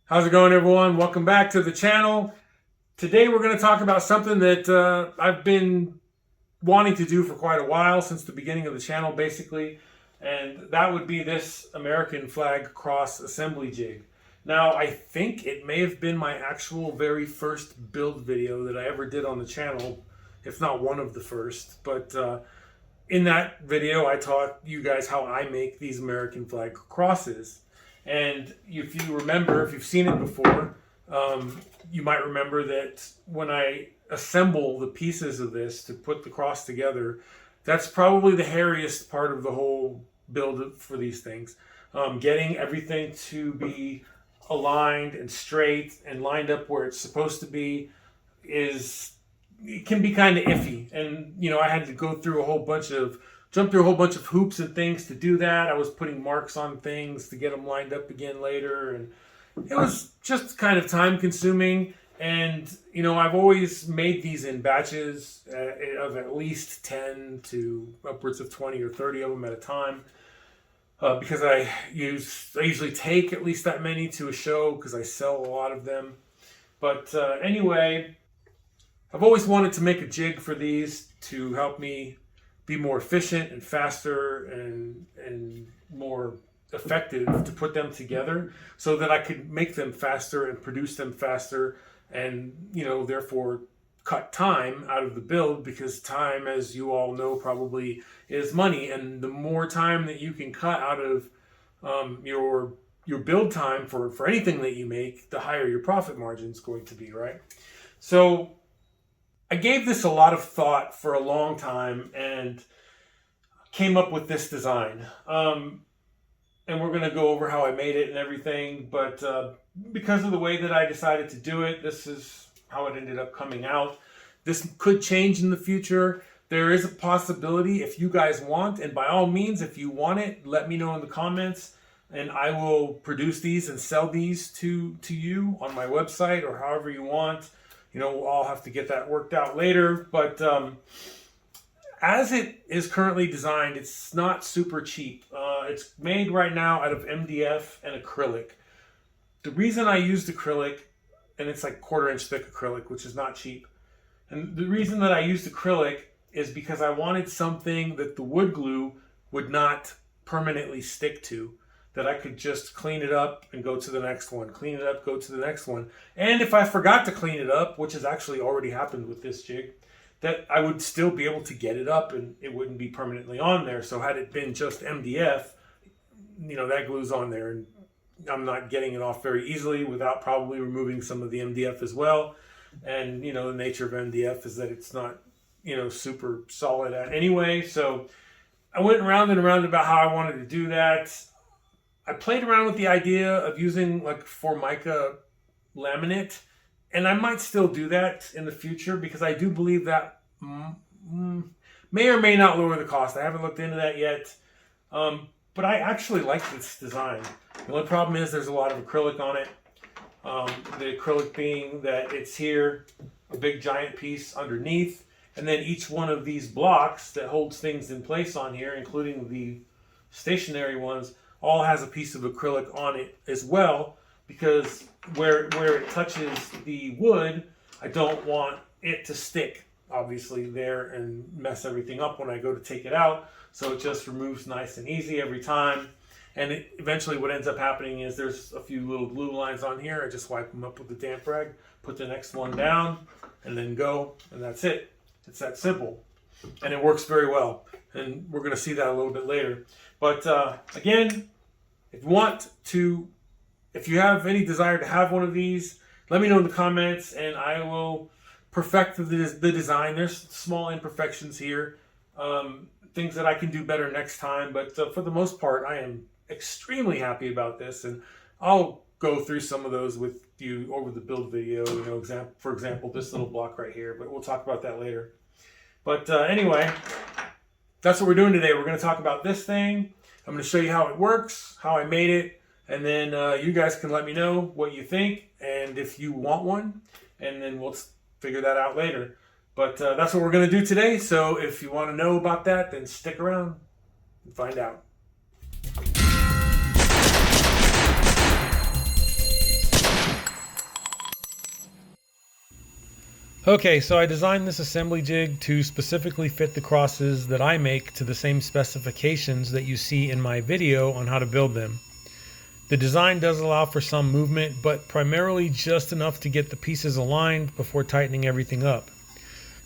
How's it going, everyone? Welcome back to the channel. Today we're going to talk about something that I've been wanting to do for quite a while, since the beginning of the channel basically, and that would be this American flag cross assembly jig. Now, I think it may have been my actual very first build video that I ever did on the channel, if not one of the first, but in that video I taught you guys how I make these American flag crosses. And if you remember, if you've seen it before, you might remember that when I assemble the pieces of this to put the cross together, that's probably the hairiest part of the whole build for these things. Getting everything to be aligned and straight and lined up where it's supposed to be it can be kind of iffy. And, I had to jump through a whole bunch of hoops and things to do that. I was putting marks on things to get them lined up again later, and it was just kind of time consuming. And I've always made these in batches of at least 10 to upwards of 20 or 30 of them at a time, because I usually take at least that many to a show because I sell a lot of them. But anyway, I've always wanted to make a jig for these to help me be more efficient and faster and more effective to put them together, so that I could make them faster and produce them faster, and therefore cut time out of the build, because time, as you all know probably, is money. And the more time that you can cut out of your build time for anything that you make, the higher your profit margin is going to be, right? So I gave this a lot of thought for a long time and came up with this design. And we're going to go over how I made it and everything, but because of the way that I decided to do it, this is how it ended up coming out. This could change in the future. There is a possibility, if you guys want, and by all means, if you want it, let me know in the comments, and I will produce these and sell these to you on my website or however you want. We'll all have to get that worked out later, but as it is currently designed, it's not super cheap. It's made right now out of MDF and acrylic. The reason I used acrylic, and it's like 1/4 inch thick acrylic, which is not cheap. And the reason that I used acrylic is because I wanted something that the wood glue would not permanently stick to, that I could just clean it up and go to the next one, clean it up, go to the next one. And if I forgot to clean it up, which has actually already happened with this jig, that I would still be able to get it up and it wouldn't be permanently on there. So had it been just MDF, that glue's on there, and I'm not getting it off very easily without probably removing some of the MDF as well. And, the nature of MDF is that it's not, super solid anyway. So I went around and around about how I wanted to do that. I played around with the idea of using like Formica laminate, and I might still do that in the future, because I do believe that may or may not lower the cost. I haven't looked into that yet, but I actually like this design. The only problem is there's a lot of acrylic on it. The acrylic being that it's here, a big giant piece underneath, and then each one of these blocks that holds things in place on here, including the stationary ones, all has a piece of acrylic on it as well, because where it touches the wood, I don't want it to stick, obviously, there and mess everything up when I go to take it out. So it just removes nice and easy every time. And eventually what ends up happening is there's a few little glue lines on here. I just wipe them up with a damp rag, put the next one down, and then go, and that's it. It's that simple. And it works very well. And we're going to see that a little bit later. But again, if you have any desire to have one of these, let me know in the comments, and I will perfect the design. There's small imperfections here, things that I can do better next time, but for the most part, I am extremely happy about this, and I'll go through some of those with you over the build video. For example, this little block right here, but we'll talk about that later. But anyway, that's what we're doing today. We're going to talk about this thing. I'm going to show you how it works, how I made it, and then you guys can let me know what you think and if you want one, and then we'll figure that out later. But that's what we're going to do today. So if you want to know about that, then stick around and find out. Okay, so I designed this assembly jig to specifically fit the crosses that I make to the same specifications that you see in my video on how to build them. The design does allow for some movement, but primarily just enough to get the pieces aligned before tightening everything up.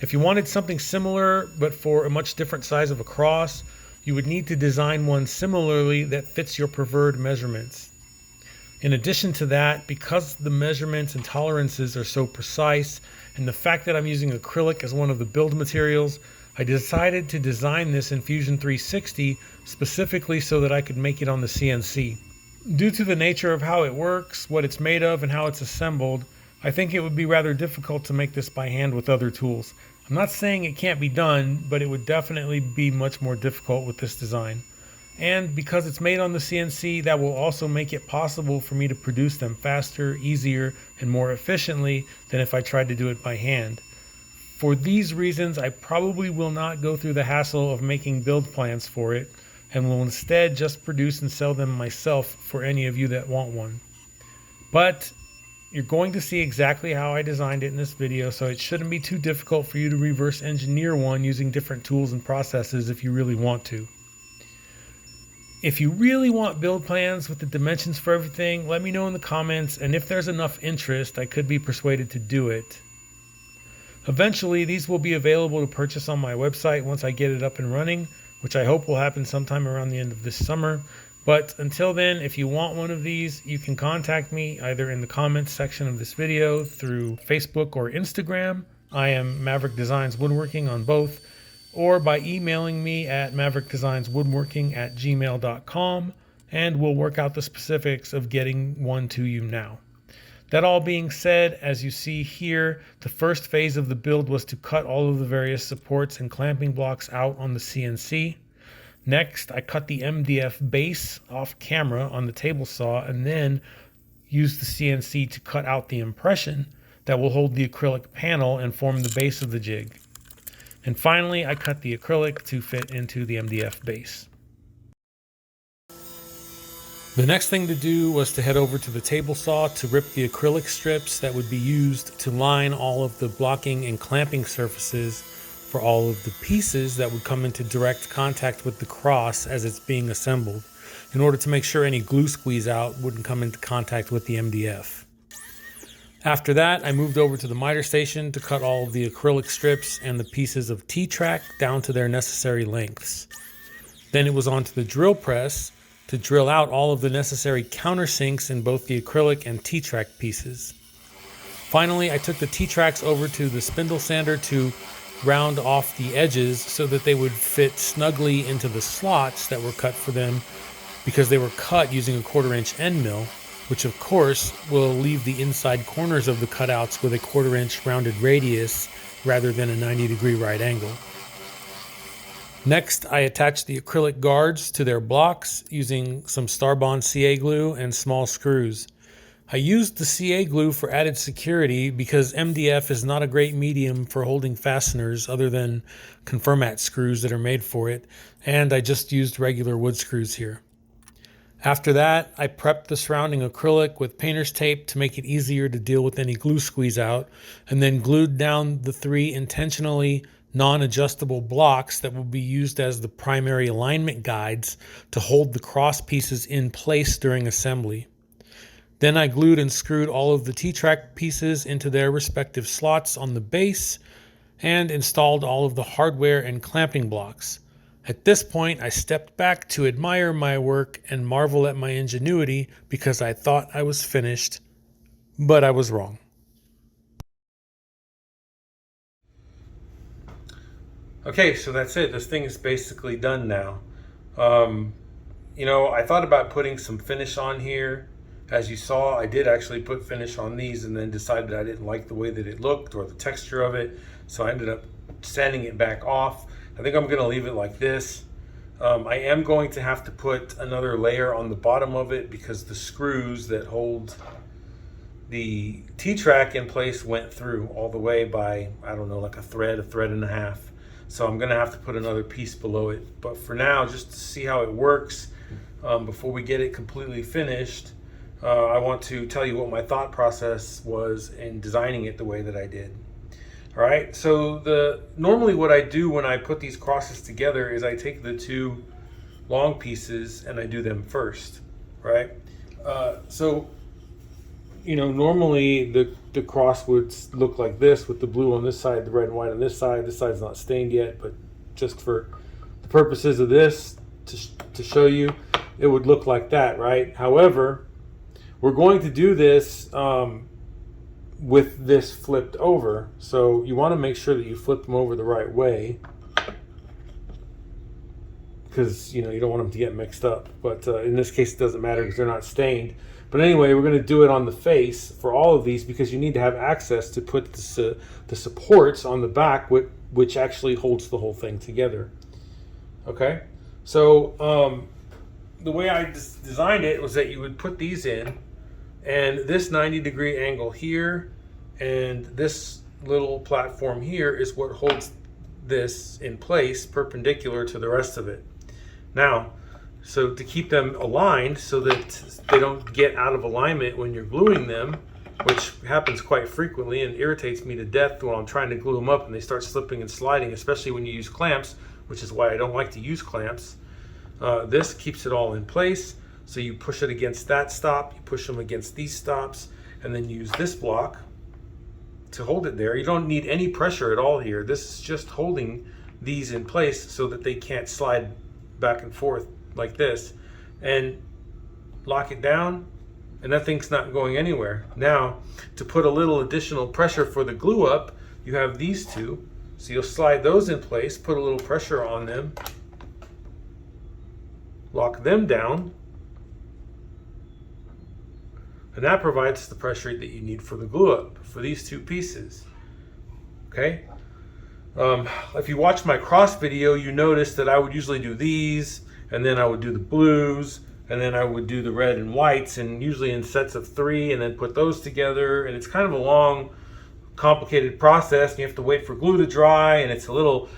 If you wanted something similar, but for a much different size of a cross, you would need to design one similarly that fits your preferred measurements. In addition to that, because the measurements and tolerances are so precise, and the fact that I'm using acrylic as one of the build materials, I decided to design this in Fusion 360 specifically so that I could make it on the CNC. Due to the nature of how it works, what it's made of, and how it's assembled, I think it would be rather difficult to make this by hand with other tools. I'm not saying it can't be done, but it would definitely be much more difficult with this design. And because it's made on the CNC, that will also make it possible for me to produce them faster, easier, and more efficiently than if I tried to do it by hand. For these reasons, I probably will not go through the hassle of making build plans for it, and will instead just produce and sell them myself for any of you that want one. But you're going to see exactly how I designed it in this video, so it shouldn't be too difficult for you to reverse engineer one using different tools and processes if you really want to. If you really want build plans with the dimensions for everything, let me know in the comments, and if there's enough interest, I could be persuaded to do it. Eventually, these will be available to purchase on my website once I get it up and running, which I hope will happen sometime around the end of this summer. But until then, if you want one of these, you can contact me either in the comments section of this video, through Facebook or Instagram. I am Maverick Designs Woodworking on both, or by emailing me at maverickdesignswoodworking@gmail.com, and we'll work out the specifics of getting one to you now. That all being said, as you see here, the first phase of the build was to cut all of the various supports and clamping blocks out on the CNC. Next, I cut the MDF base off camera on the table saw, and then used the CNC to cut out the impression that will hold the acrylic panel and form the base of the jig. And finally, I cut the acrylic to fit into the MDF base. The next thing to do was to head over to the table saw to rip the acrylic strips that would be used to line all of the blocking and clamping surfaces for all of the pieces that would come into direct contact with the cross as it's being assembled, in order to make sure any glue squeeze out wouldn't come into contact with the MDF. After that, I moved over to the miter station to cut all of the acrylic strips and the pieces of T-track down to their necessary lengths. Then it was on to the drill press to drill out all of the necessary countersinks in both the acrylic and T-track pieces. Finally, I took the T-tracks over to the spindle sander to round off the edges so that they would fit snugly into the slots that were cut for them, because they were cut using a 1/4-inch end mill, which of course will leave the inside corners of the cutouts with a 1/4-inch rounded radius rather than a 90-degree right angle. Next, I attached the acrylic guards to their blocks using some Starbond CA glue and small screws. I used the CA glue for added security because MDF is not a great medium for holding fasteners other than Confirmat screws that are made for it, and I just used regular wood screws here. After that, I prepped the surrounding acrylic with painter's tape to make it easier to deal with any glue squeeze out, and then glued down the 3 intentionally non-adjustable blocks that will be used as the primary alignment guides to hold the cross pieces in place during assembly. Then I glued and screwed all of the T-track pieces into their respective slots on the base and installed all of the hardware and clamping blocks. At this point, I stepped back to admire my work and marvel at my ingenuity because I thought I was finished, but I was wrong. Okay, so that's it. This thing is basically done now. I thought about putting some finish on here. As you saw, I did actually put finish on these and then decided I didn't like the way that it looked or the texture of it. So I ended up sanding it back off. I think I'm going to leave it like this. I am going to have to put another layer on the bottom of it because the screws that hold the T-track in place went through all the way by, I don't know, like a thread and a half. So I'm going to have to put another piece below it. But for now, just to see how it works, before we get it completely finished, I want to tell you what my thought process was in designing it the way that I did. All right, so normally what I do when I put these crosses together is I take the two long pieces and I do them first, right? So normally the cross would look like this, with the blue on this side, the red and white on this side. This side's not stained yet, but just for the purposes of this, to show you, it would look like that, right? However, we're going to do this with this flipped over, so you want to make sure that you flip them over the right way, because you don't want them to get mixed up. But in this case, it doesn't matter because they're not stained. But anyway, we're going to do it on the face for all of these because you need to have access to put the supports on the back, which actually holds the whole thing together. Okay, so the way I designed it was that you would put these in, and this 90-degree angle here and this little platform here is what holds this in place perpendicular to the rest of it. Now, so to keep them aligned so that they don't get out of alignment when you're gluing them, which happens quite frequently and irritates me to death when I'm trying to glue them up and they start slipping and sliding, especially when you use clamps, which is why I don't like to use clamps. This keeps it all in place. So you push it against that stop, you push them against these stops, and then use this block to hold it there. You don't need any pressure at all here. This is just holding these in place so that they can't slide back and forth like this, and lock it down, and that thing's not going anywhere. Now, to put a little additional pressure for the glue up, you have these two, so you'll slide those in place, put a little pressure on them, lock them down, and that provides the pressure that you need for the glue up for these two pieces. Okay, if you watch my cross video, you notice that I would usually do these, and then I would do the blues, and then I would do the red and whites, and usually in sets of 3, and then put those together. And it's kind of a long, complicated process, and you have to wait for glue to dry, and it's a little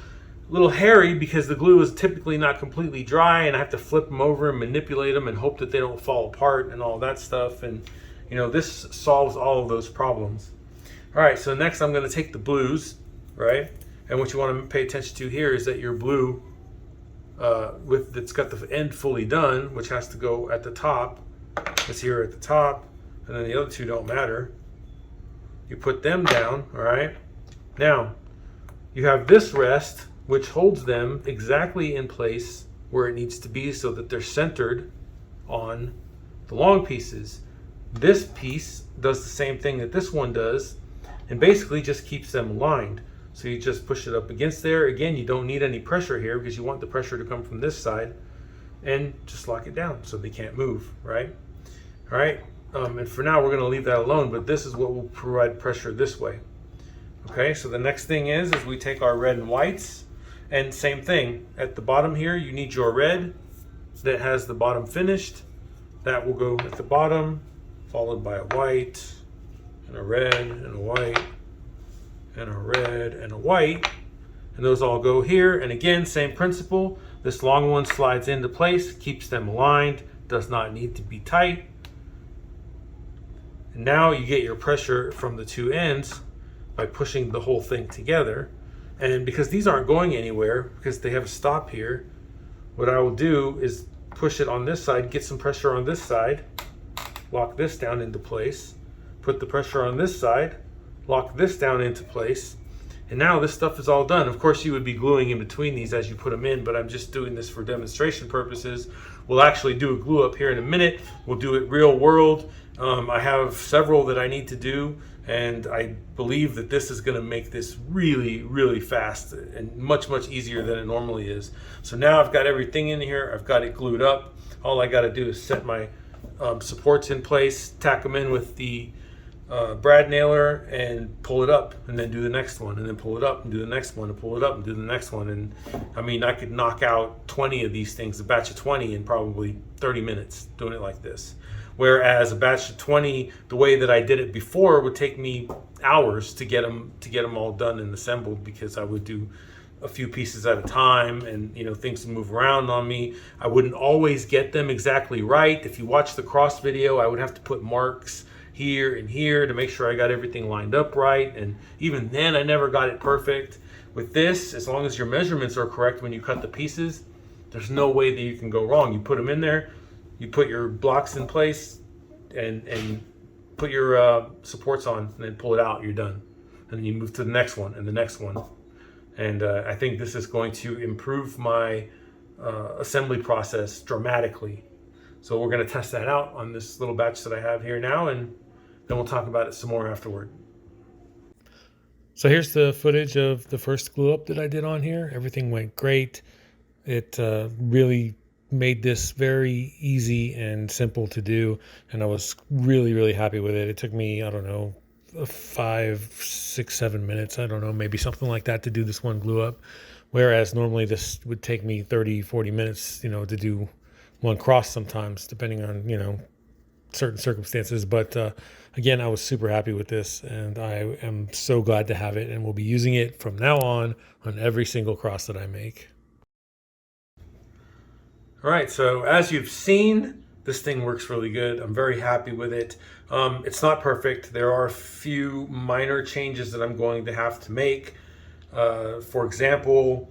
hairy because the glue is typically not completely dry, and I have to flip them over and manipulate them and hope that they don't fall apart and all that stuff. And this solves all of those problems. All right, so next I'm going to take the blues, right? And what you want to pay attention to here is that your blue that's got the end fully done, which has to go at the top, is here at the top, and then the other two don't matter. You put them down, all right? Now, you have this rest, which holds them exactly in place where it needs to be so that they're centered on the long pieces. This piece does the same thing that this one does, and basically just keeps them aligned. So you just push it up against there. Again, you don't need any pressure here because you want the pressure to come from this side, and just lock it down so they can't move, right? All right, and for now we're going to leave that alone, but this is what will provide pressure this way. Okay, so the next thing is we take our red and whites, and same thing. At the bottom here, you need your red that has the bottom finished. That will go at the bottom, followed by a white, and a red, and a white, and a red, and a white, and those all go here. And again, same principle. This long one slides into place, keeps them aligned, does not need to be tight. And now you get your pressure from the two ends by pushing the whole thing together. And because these aren't going anywhere, because they have a stop here, what I will do is push it on this side, get some pressure on this side, lock this down into place, put the pressure on this side, lock this down into place, and now this stuff is all done. Of course, you would be gluing in between these as you put them in, but I'm just doing this for demonstration purposes. We'll actually do a glue up here in a minute. We'll do it real world. I have several that I need to do, and I believe that this is going to make this really, really fast and much, much easier than it normally is. So now I've got everything in here. I've got it glued up. All I got to do is set my supports in place, tack them in with the brad nailer, and pull it up, and then do the next one, and then pull it up and do the next one, and pull it up and do the next one. And I mean, I could knock out 20 of these things, a batch of 20, in probably 30 minutes doing it like this. Whereas a batch of 20, the way that I did it before, would take me hours to get them all done and assembled, because I would do a few pieces at a time, and things would move around on me. I wouldn't always get them exactly right. If you watch the cross video, I would have to put marks here and here to make sure I got everything lined up right. And even then, I never got it perfect. With this, as long as your measurements are correct when you cut the pieces, there's no way that you can go wrong. You put them in there, you put your blocks in place, and put your supports on, and then pull it out. You're done. And then you move to the next one and the next one. And I think this is going to improve my assembly process dramatically. So we're going to test that out on this little batch that I have here now, and then we'll talk about it some more afterward. So here's the footage of the first glue up that I did on here. Everything went great. It really made this very easy and simple to do, and I was really, really happy with it. It took me, I don't know, 5, 6, 7 minutes, I don't know, maybe something like that to do this one glue up, whereas normally this would take me 30, 40 minutes, to do one cross sometimes, depending on, certain circumstances. But again, I was super happy with this, and I am so glad to have it, and we'll be using it from now on every single cross that I make. All right, so as you've seen, this thing works really good. I'm very happy with it. It's not perfect. There are a few minor changes that I'm going to have to make. For example,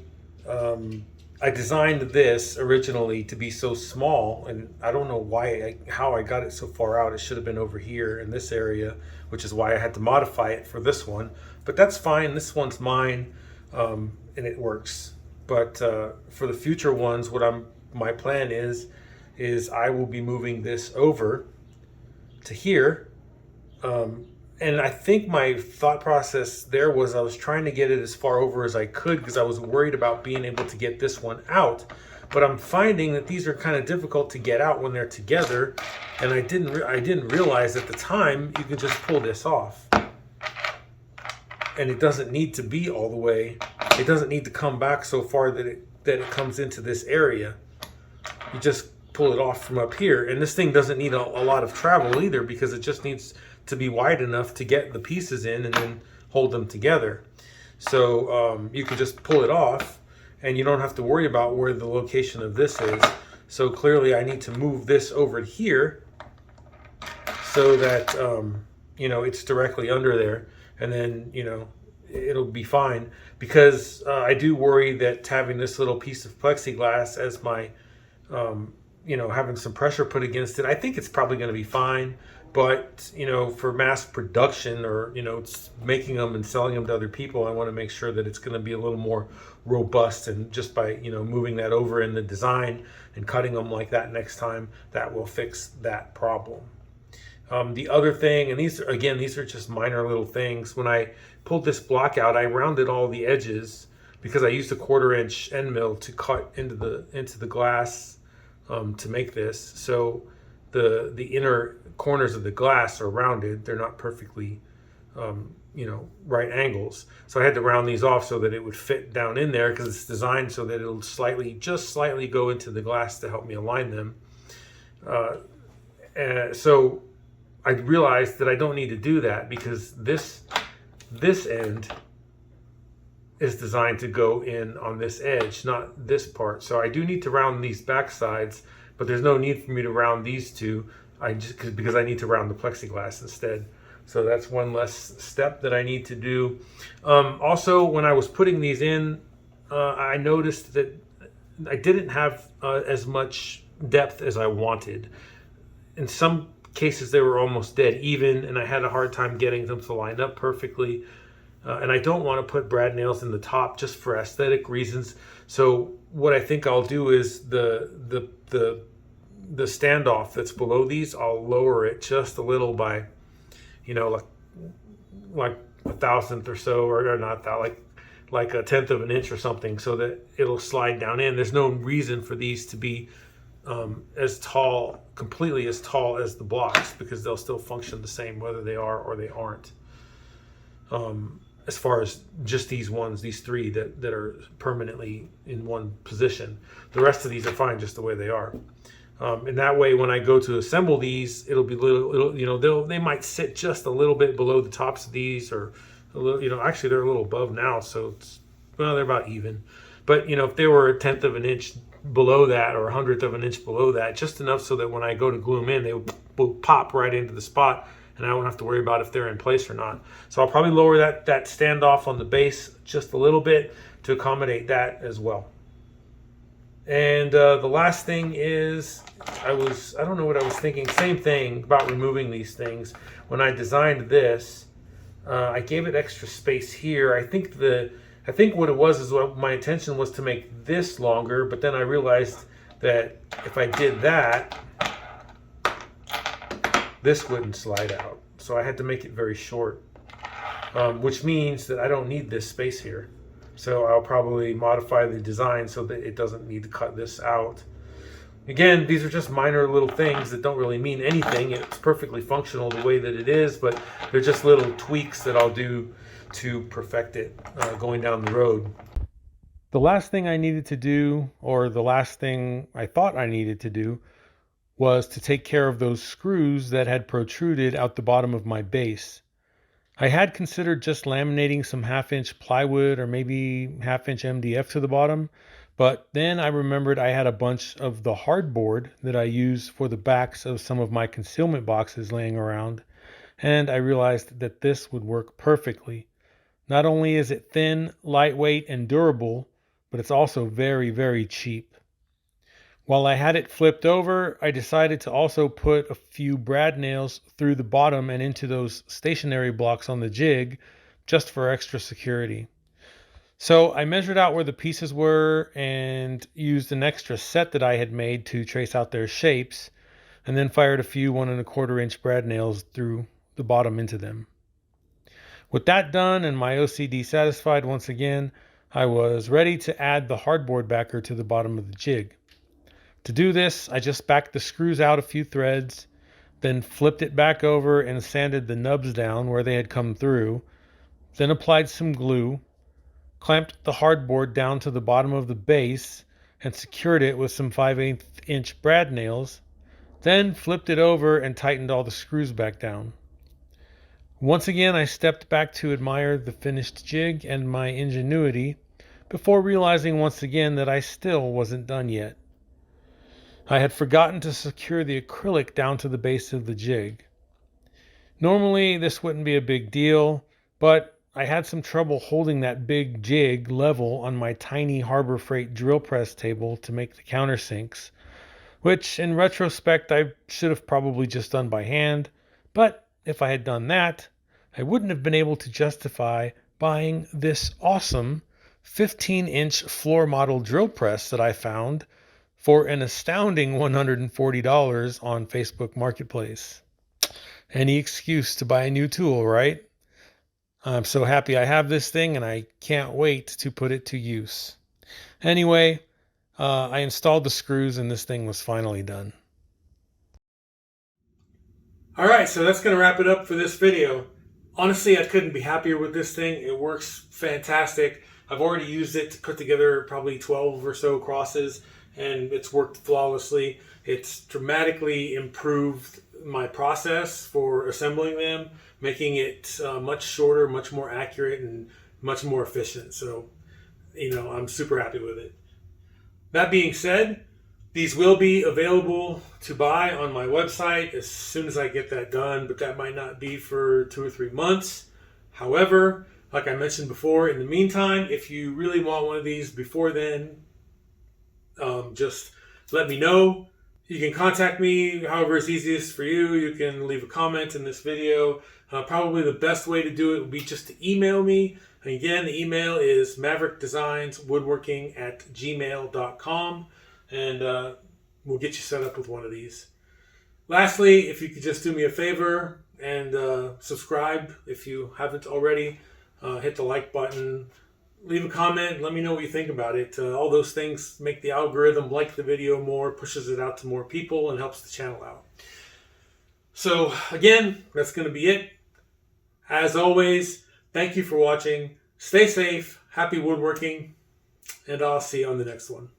I designed this originally to be so small, and I don't know how I got it so far out. It should have been over here in this area, which is why I had to modify it for this one. But that's fine. This one's mine, and it works. But for the future ones, my plan is I will be moving this over to here. And I think my thought process there was I was trying to get it as far over as I could because I was worried about being able to get this one out. But I'm finding that these are kind of difficult to get out when they're together. And I didn't realize at the time you can just pull this off. And it doesn't need to be all the way. It doesn't need to come back so far that it comes into this area. You just pull it off from up here. And this thing doesn't need a lot of travel either, because it just needs to be wide enough to get the pieces in and then hold them together. So you can just pull it off, and you don't have to worry about where the location of this is. So clearly I need to move this over here so that it's directly under there, and then it'll be fine, because I do worry that having this little piece of plexiglass as my having some pressure put against it, I think it's probably going to be fine. But for mass production, or it's making them and selling them to other people, I want to make sure that it's going to be a little more robust. And just by moving that over in the design and cutting them like that next time, that will fix that problem. The other thing, and these are just minor little things. When I pulled this block out, I rounded all the edges because I used a 1/4-inch end mill to cut into the glass to make this. So the inner corners of the glass are rounded. They're not perfectly right angles. So I had to round these off so that it would fit down in there, because it's designed so that it'll just slightly go into the glass to help me align them. So I realized that I don't need to do that, because this end is designed to go in on this edge, not this part. So I do need to round these back sides, but there's no need for me to round these two. Because I need to round the plexiglass instead. So that's one less step that I need to do. Also, when I was putting these in, I noticed that I didn't have as much depth as I wanted. In some cases, they were almost dead even, and I had a hard time getting them to line up perfectly. And I don't want to put brad nails in the top just for aesthetic reasons. So what I think I'll do is the standoff that's below these, I'll lower it just a little by, like a thousandth or so, or not that, like a 1/10 of an inch or something, so that it'll slide down in. There's no reason for these to be completely as tall as the blocks, because they'll still function the same whether they are or they aren't. As far as just these three that are permanently in one position, the rest of these are fine just the way they are. And that way, when I go to assemble these, it'll be they might sit just a little bit below the tops of these, or a little, actually they're a little above now, so they're about even. But if they were a 1/10 of an inch below that, or 100th of an inch below that, just enough so that when I go to glue them in, they will pop right into the spot, and I won't have to worry about if they're in place or not. So I'll probably lower that standoff on the base just a little bit to accommodate that as well. And the last thing is, I don't know what I was thinking. Same thing about removing these things. When I designed this, I gave it extra space here. I think what it was is my intention was to make this longer, but then I realized that if I did that, this wouldn't slide out. So I had to make it very short, which means that I don't need this space here. So I'll probably modify the design so that it doesn't need to cut this out. Again, these are just minor little things that don't really mean anything. It's perfectly functional the way that it is, but they're just little tweaks that I'll do to perfect it going down the road. The last thing I needed to do, or the last thing I thought I needed to do, was to take care of those screws that had protruded out the bottom of my base. I had considered just laminating some 1/2-inch plywood or maybe 1/2-inch MDF to the bottom, but then I remembered I had a bunch of the hardboard that I use for the backs of some of my concealment boxes laying around, and I realized that this would work perfectly. Not only is it thin, lightweight, and durable, but it's also very, very cheap. While I had it flipped over, I decided to also put a few brad nails through the bottom and into those stationary blocks on the jig, just for extra security. So I measured out where the pieces were and used an extra set that I had made to trace out their shapes, and then fired a few 1 1/4 inch brad nails through the bottom into them. With that done and my OCD satisfied once again, I was ready to add the hardboard backer to the bottom of the jig. To do this, I just backed the screws out a few threads, then flipped it back over and sanded the nubs down where they had come through, then applied some glue, clamped the hardboard down to the bottom of the base, and secured it with some 5/8 inch brad nails, then flipped it over and tightened all the screws back down. Once again, I stepped back to admire the finished jig and my ingenuity, before realizing once again that I still wasn't done yet. I had forgotten to secure the acrylic down to the base of the jig. Normally, this wouldn't be a big deal, but I had some trouble holding that big jig level on my tiny Harbor Freight drill press table to make the countersinks, which in retrospect I should have probably just done by hand, but if I had done that, I wouldn't have been able to justify buying this awesome 15-inch floor model drill press that I found for an astounding $140 on Facebook Marketplace. Any excuse to buy a new tool, right? I'm so happy I have this thing and I can't wait to put it to use. Anyway, I installed the screws and this thing was finally done. All right, so that's going to wrap it up for this video. Honestly, I couldn't be happier with this thing. It works fantastic. I've already used it to put together probably 12 or so crosses, and it's worked flawlessly. It's dramatically improved my process for assembling them, making it much shorter, much more accurate, and much more efficient. So, I'm super happy with it. That being said, these will be available to buy on my website as soon as I get that done, but that might not be for 2 or 3 months. However, like I mentioned before, in the meantime, if you really want one of these before then, just let me know. You can contact me however is easiest for you. You can leave a comment in this video. Probably the best way to do it would be just to email me. And again, the email is maverickdesignswoodworking@gmail.com, and we'll get you set up with one of these. Lastly, if you could just do me a favor and subscribe if you haven't already. Hit the like button, leave a comment, let me know what you think about it. All those things make the algorithm like the video more, pushes it out to more people, and helps the channel out. So again, that's going to be it. As always, thank you for watching. Stay safe, happy woodworking, and I'll see you on the next one.